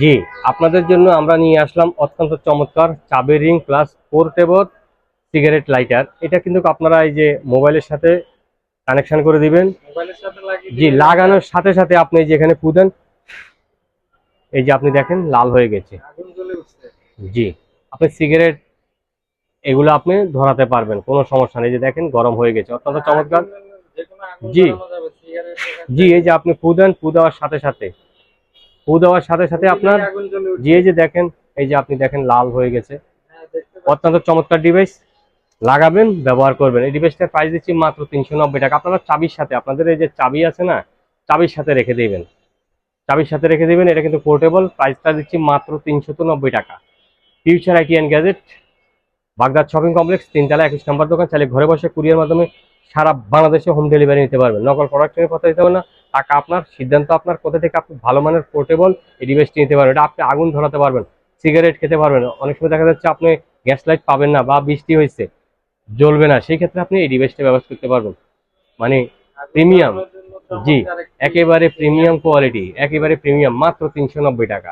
জি, আপনাদের জন্য আমরা নিয়ে আসলাম অত্যন্ত চমৎকার চাবির ring plus portable cigarette lighter. এটা কিন্তু আপনারা এই যে মোবাইলের সাথে কানেকশন করে দিবেন। জি, লাগানোর সাথে সাথে আপনি যেখানে পুদেন, এই যে আপনি দেখেন লাল হয়ে গেছে। জি, আপনি সিগারেট এগুলো আপনি ধরাতে পারবেন, কোনো সমস্যা নেই। যে দেখেন গরম হয়ে গেছে, অত্যন্ত চমৎকার। জি, জি, এই যে আপনি ফু দেওয়ার সাথে সাথে আপনার, জি এই যে দেখেন, এই যে আপনি দেখেন লাল হয়ে গেছে। অত্যন্ত চমৎকার ডিভাইস, লাগাবেন, ব্যবহার করবেন। এই ডিভাইসটার প্রাইস দিচ্ছি মাত্র 390 টাকা। আপনারা চাবির সাথে, আপনাদের এই যে চাবি আছে না, চাবির সাথে রেখে দিবেন, এটা কিন্তু পোর্টেবল। প্রাইসটা দিচ্ছি মাত্র 390 টাকা। Future IT and gadget, Baghdad shopping complex, 3 তলা, 21 নম্বর দোকান। চাইলে ঘরে বসে কুরিয়ার মাধ্যমে সারা বাংলাদেশে হোম ডেলিভারি নিতে পারবেন। নকল প্রোডাক্টের কথা দিতে হবে না, টাকা আপনার, সিদ্ধান্ত আপনার। কোথা থেকে আপনি ভালো মানের পোর্টেবল এই ডিভাইসটি নিতে পারবেন। এটা আপনি আগুন ধরাতে পারবেন, সিগারেট খেতে পারবেন। অনেক সময় দেখা যাচ্ছে আপনি গ্যাস লাইট পাবেন না বা বৃষ্টি হয়েছে, জ্বলবে না, সেই ক্ষেত্রে আপনি এই ডিভাইসটা ব্যবহার করতে পারবেন। মানে প্রিমিয়াম, জি, একেবারে প্রিমিয়াম কোয়ালিটি, একেবারে প্রিমিয়াম, মাত্র 390 টাকা।